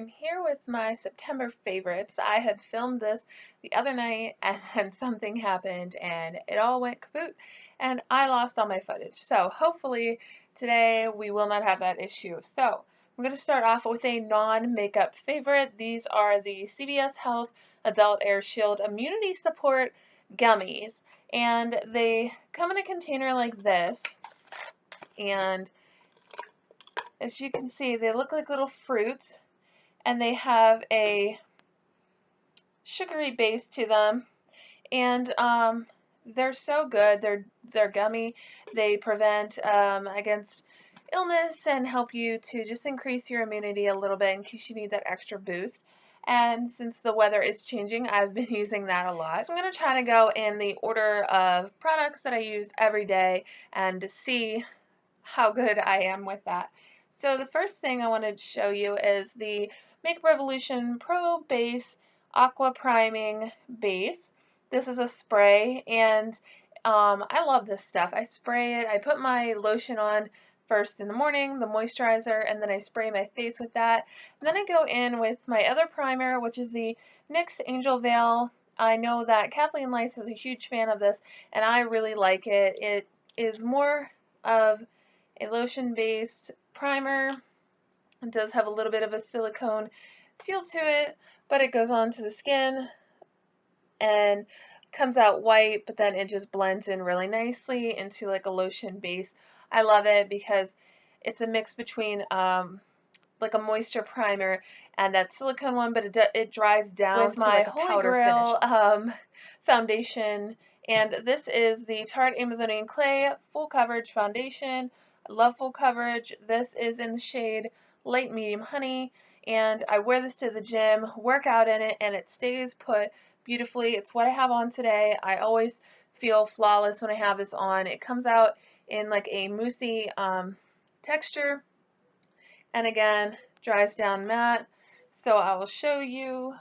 I'm here with my September favorites. I had filmed this the other night and then something happened and it all went kaput and I lost all my footage. So hopefully today we will not have that issue. So I'm going to start off with a non-makeup favorite. These are the CVS Health Adult Air Shield Immunity Support Gummies. And they come in a container like this. And as you can see, they look like little fruits. And they have a sugary base to them, and they're so good. They're gummy. They prevent against illness and help you to just increase your immunity a little bit in case you need that extra boost. And since the weather is changing, I've been using that a lot. So I'm going to try to go in the order of products that I use every day and see how good I am with that. So the first thing I wanted to show you is the Makeup Revolution Pro Base Aqua Priming Base. This is a spray, and I love this stuff. I spray it, I put my lotion on first in the morning, the moisturizer, and then I spray my face with that. And then I go in with my other primer, which is the NYX Angel Veil. I know that Kathleen Lice is a huge fan of this, and I really like it. It is more of a lotion-based primer. It does have a little bit of a silicone feel to it, but it goes onto the skin and comes out white, but then it just blends in really nicely into like a lotion base. I love it because it's a mix between like a moisture primer and that silicone one, but it dries down with my like Holy Grail foundation. And this is the Tarte Amazonian Clay Full Coverage Foundation. I love full coverage. This is in the shade Light Medium Honey, and I wear this to the gym, work out in it, and it stays put beautifully. It's what I have on today. I always feel flawless when I have this on. It comes out in like a moussey texture, and again, dries down matte. So I will show you.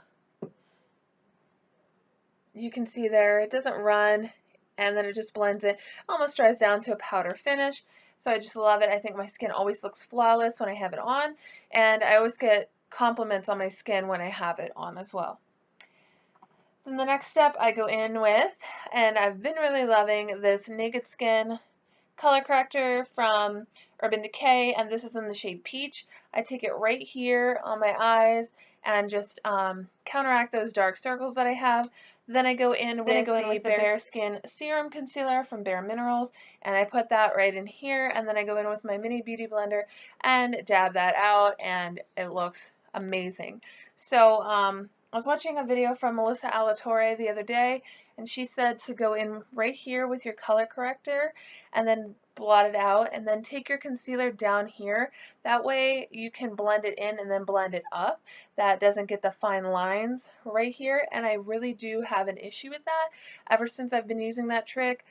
You can see there, it doesn't run, and then it just blends in. Almost dries down to a powder finish. So I just love it. I think my skin always looks flawless when I have it on, and I always get compliments on my skin when I have it on as well. Then the next step I go in with, and I've been really loving this Naked Skin color corrector from Urban Decay, and this is in the shade Peach. I take it right here on my eyes and just counteract those dark circles that I have. Then I go in with the Bare Skin Serum Concealer from Bare Minerals, and I put that right in here, and then I go in with my mini beauty blender and dab that out, and it looks amazing. So I was watching a video from Melissa Alatorre the other day, and she said to go in right here with your color corrector and then blot it out, and then take your concealer down here. That way you can blend it in and then blend it up. That doesn't get the fine lines right here, and I really do have an issue with that. Ever since I've been using that trick,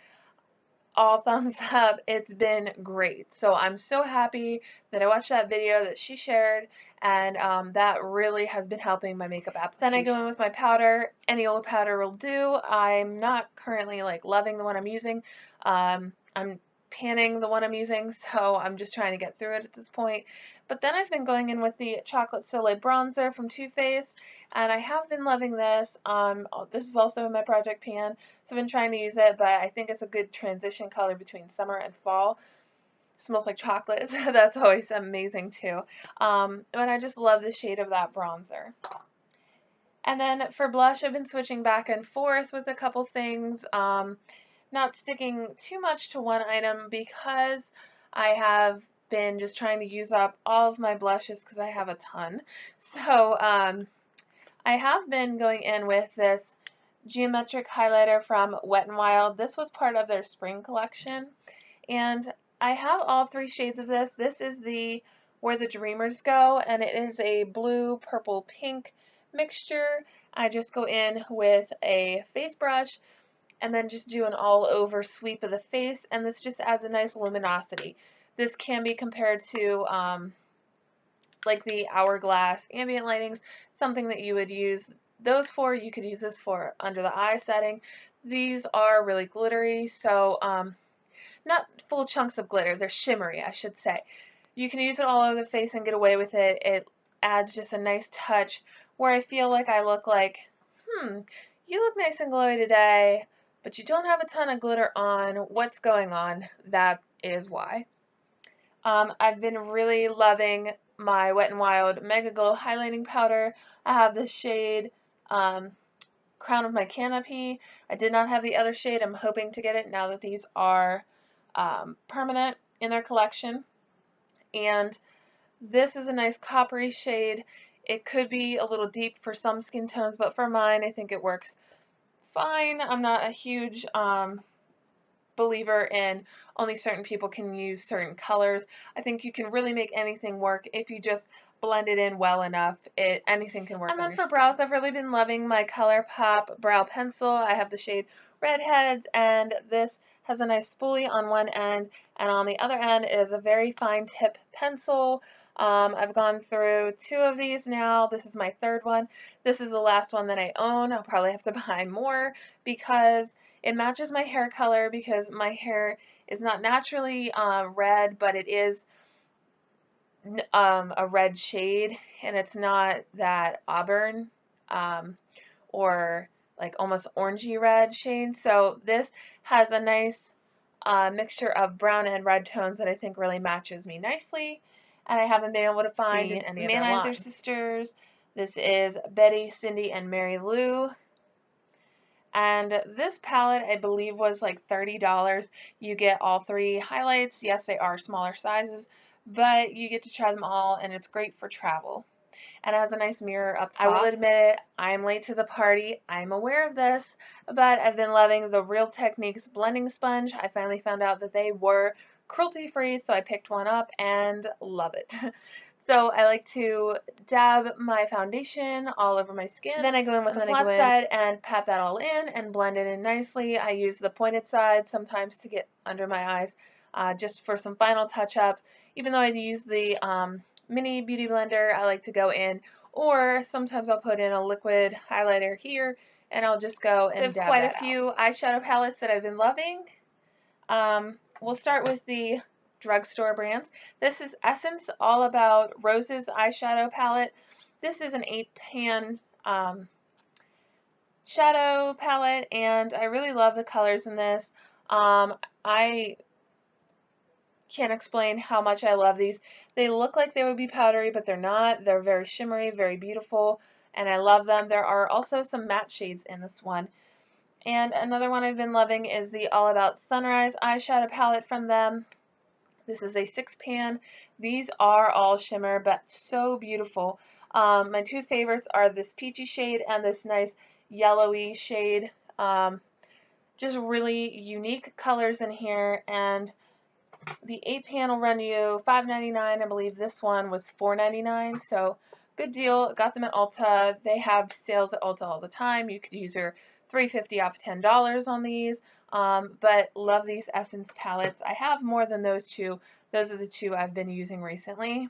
all thumbs up, it's been great. So I'm so happy that I watched that video that she shared, and that really has been helping my makeup application. Then I go in with my powder. Any old powder will do. I'm not currently like loving the one I'm using. I'm panning the one I'm using, so I'm just trying to get through it at this point. But then I've been going in with the Chocolate Soleil Bronzer from Too Faced, and I have been loving this. This is also in my project pan, so I've been trying to use it, but I think it's a good transition color between summer and fall. It smells like chocolate, so that's always amazing too. And I just love the shade of that bronzer. And then for blush, I've been switching back and forth with a couple things. Not sticking too much to one item because I have been just trying to use up all of my blushes because I have a ton. So I have been going in with this geometric highlighter from Wet n Wild. This was part of their spring collection, and I have all three shades of this. This is the Where the Dreamers Go, and it is a blue, purple, pink mixture. I just go in with a face brush and then just do an all-over sweep of the face, and this just adds a nice luminosity. This can be compared to like the Hourglass ambient lightings, something that you would use those for. You could use this for under the eye setting. These are really glittery, so not full chunks of glitter, they're shimmery, I should say. You can use it all over the face and get away with it. It adds just a nice touch where I feel like I look like, you look nice and glowy today, but you don't have a ton of glitter on. What's going on? That is why. I've been really loving my Wet n Wild Mega Glow Highlighting Powder. I have the shade Crown of My Canopy. I did not have the other shade. I'm hoping to get it now that these are permanent in their collection. And this is a nice coppery shade. It could be a little deep for some skin tones, but for mine, I think it works fine. I'm not a huge believer in only certain people can use certain colors. I think you can really make anything work if you just blend it in well enough. Anything can work. And then for brows, I've really been loving my ColourPop brow pencil. I have the shade Redheads, and this has a nice spoolie on one end, and on the other end is a very fine tip pencil. I've gone through 2 of these now. This is my 3rd one. This is the last one that I own. I'll probably have to buy more because it matches my hair color, because my hair is not naturally red, but it is a red shade, and it's not that auburn or like almost orangey red shade. So this has a nice mixture of brown and red tones that I think really matches me nicely. And I haven't been able to find any Manizer Sisters. This is Betty, Cindy, and Mary Lou. And this palette, I believe, was like $30. You get all 3 highlights. Yes, they are smaller sizes, but you get to try them all, and it's great for travel. And it has a nice mirror up top. I will admit it, I'm late to the party. I'm aware of this, but I've been loving the Real Techniques blending sponge. I finally found out that they were cruelty-free, so I picked one up and love it. So I like to dab my foundation all over my skin. Then I go in with the flat side and pat that all in and blend it in nicely. I use the pointed side sometimes to get under my eyes just for some final touch-ups. Even though I use the mini beauty blender, I like to go in, or sometimes I'll put in a liquid highlighter here and I'll just go and dab that out. So I have quite a few eyeshadow palettes that I've been loving. We'll start with the drugstore brands. This is Essence All About Roses eyeshadow palette. This is an 8-pan shadow palette, and I really love the colors in this. I can't explain how much I love these. They look like they would be powdery, but they're not. They're very shimmery, very beautiful, and I love them. There are also some matte shades in this one. And another one I've been loving is the All About Sunrise eyeshadow palette from them. This is a 6-pan. These are all shimmer, but so beautiful. My 2 favorites are this peachy shade and this nice yellowy shade. Just really unique colors in here, and the 8-pan will run you $5.99. I believe this one was $4.99, so good deal. Got them at Ulta. They have sales at Ulta all the time. You could use your $3.50 off $10 on these. But love these Essence palettes. I have more than those 2. Those are the 2 I've been using recently.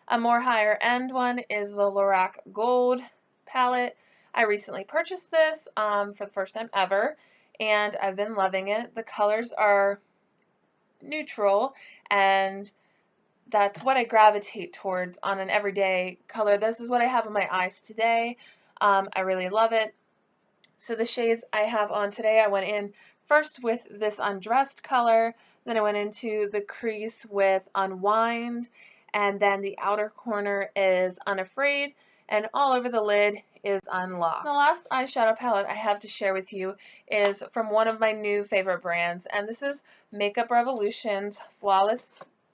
A more higher end one is the Lorac Gold palette. I recently purchased this for the first time ever, and I've been loving it. The colors are neutral, and that's what I gravitate towards on an everyday color. This is what I have on my eyes today. I really love it. So the shades I have on today, I went in first with this Undressed color, then I went into the crease with Unwind, and then the outer corner is Unafraid, and all over the lid is Unlocked. The last eyeshadow palette I have to share with you is from one of my new favorite brands, and this is Makeup Revolution's Flawless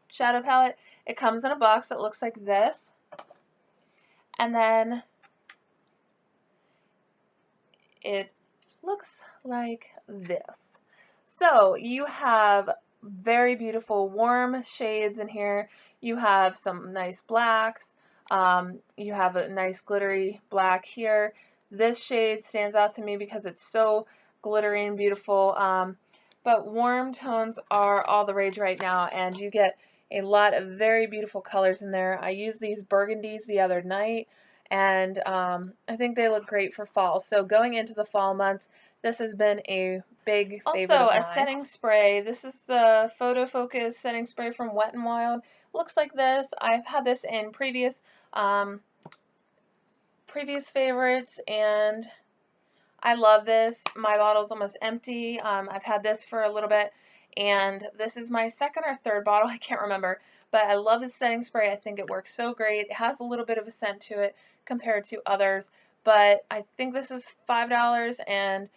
Shadow Palette. It comes in a box that looks like this, and then it looks like this. So you have very beautiful warm shades in here. You have some nice blacks. You have a nice glittery black here. This shade stands out to me because it's so glittery and beautiful. But warm tones are all the rage right now, and you get a lot of very beautiful colors in there. I used these burgundies the other night, and I think they look great for fall. So going into the fall months, this has been a big favorite of mine. Also, a setting spray. This is the Photo Focus setting spray from Wet n Wild. Looks like this. I've had this in previous previous favorites, and I love this. My bottle's almost empty. I've had this for a little bit, and this is my second or third bottle. I can't remember, but I love this setting spray. I think it works so great. It has a little bit of a scent to it compared to others, but I think this is $5, and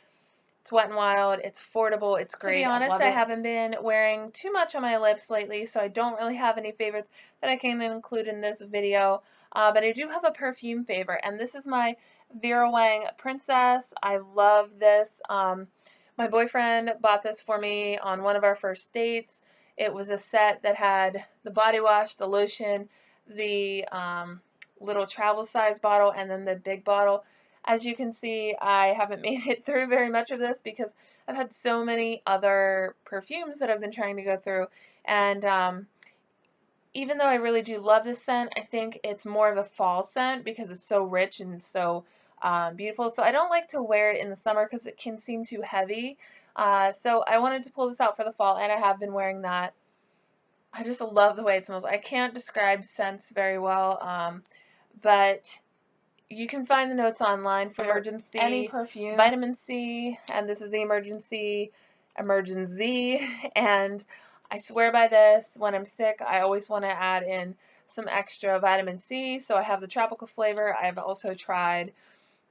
it's Wet n Wild. It's affordable. It's great. To be honest, I haven't been wearing too much on my lips lately, so I don't really have any favorites that I can include in this video. But I do have a perfume favorite, and this is my Vera Wang Princess. I love this. My boyfriend bought this for me on one of our first dates. It was a set that had the body wash, the lotion, the little travel size bottle, and then the big bottle. As you can see, I haven't made it through very much of this because I've had so many other perfumes that I've been trying to go through, and even though I really do love this scent, I think it's more of a fall scent because it's so rich and so beautiful. So I don't like to wear it in the summer because it can seem too heavy. So I wanted to pull this out for the fall, and I have been wearing that. I just love the way it smells. I can't describe scents very well, but you can find the notes online for Emergen-C, any perfume, vitamin C, and this is the Emergen-C, and I swear by this. When I'm sick, I always want to add in some extra vitamin C, so I have the tropical flavor. I've also tried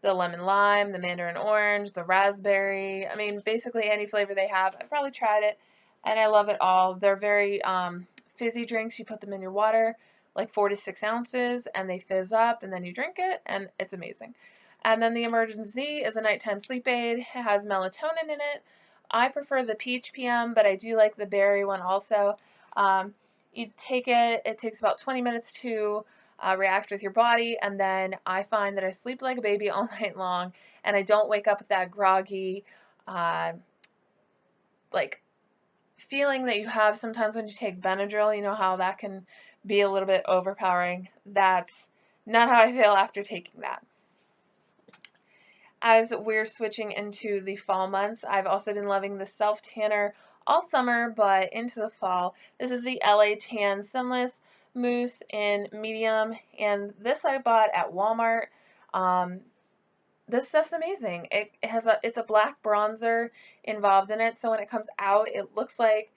the lemon lime, the mandarin orange, the raspberry. I mean, basically any flavor they have. I've probably tried it, and I love it all. They're very fizzy drinks. You put them in your water, like 4 to 6 ounces, and they fizz up, and then you drink it, and it's amazing. And then the Emergen-C is a nighttime sleep aid. It has melatonin in it. I prefer the peach PM, but I do like the berry one also. You take it, it takes about 20 minutes to react with your body, and then I find that I sleep like a baby all night long, and I don't wake up with that groggy, like, feeling that you have sometimes when you take Benadryl. You know how that can be a little bit overpowering. That's not how I feel after taking that. As we're switching into the fall months, I've also been loving the self tanner all summer, but into the fall. This is the LA Tan Sinless Mousse in medium, and this I bought at Walmart. This stuff's amazing. It's a black bronzer involved in it, so when it comes out, it looks like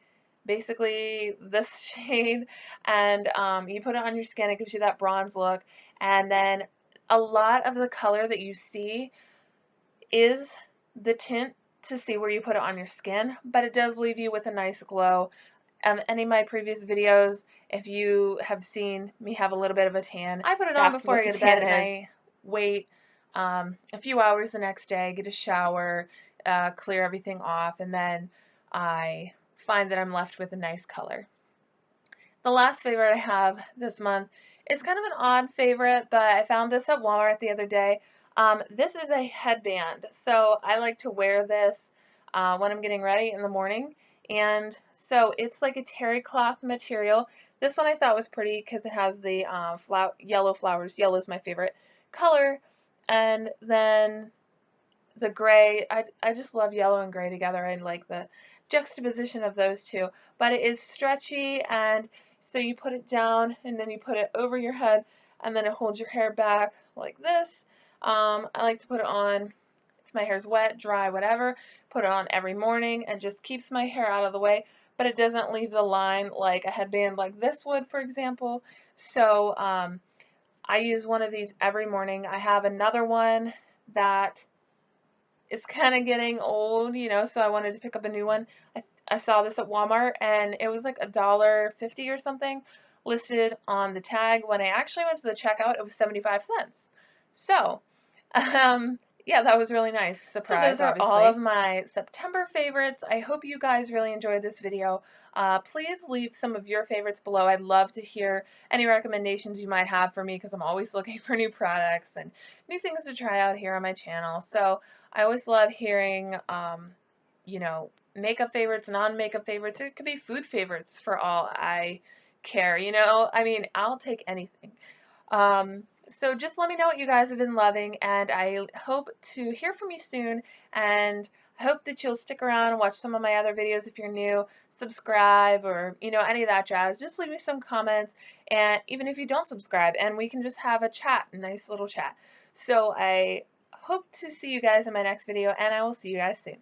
basically this shade, and you put it on your skin, it gives you that bronze look, and then a lot of the color that you see is the tint to see where you put it on your skin, but it does leave you with a nice glow. Any of my previous videos, if you have seen me have a little bit of a tan, I put it on before I go to bed, and I wait a few hours the next day, get a shower, clear everything off, and then I find that I'm left with a nice color. The last favorite I have this month is kind of an odd favorite, but I found this at Walmart the other day. This is a headband, so I like to wear this when I'm getting ready in the morning, and so it's like a terry cloth material. This one I thought was pretty because it has the yellow flowers. Yellow is my favorite color, and then the gray. I just love yellow and gray together. I like the juxtaposition of those two, but it is stretchy, and so you put it down and then you put it over your head, and then it holds your hair back like this. I like to put it on if my hair's wet, dry, whatever, put it on every morning, and just keeps my hair out of the way, but it doesn't leave the line like a headband like this would, for example. So I use one of these every morning. I have another one that is kind of getting old, you know, so I wanted to pick up a new one. I saw this at Walmart, and it was like $1.50 or something listed on the tag. When I actually went to the checkout, it was 75 cents. So, yeah, that was really nice. Surprise, so those are all of my September favorites. I hope you guys really enjoyed this video. Please leave some of your favorites below. I'd love to hear any recommendations you might have for me because I'm always looking for new products and new things to try out here on my channel. So I always love hearing, you know, makeup favorites, non-makeup favorites. It could be food favorites for all I care, you know. I mean, I'll take anything. So just let me know what you guys have been loving, and I hope to hear from you soon, and I hope that you'll stick around and watch some of my other videos if you're new, subscribe, or any of that jazz. Just leave me some comments, and even if you don't subscribe, and we can just have a chat, a nice little chat. So I hope to see you guys in my next video, and I will see you guys soon.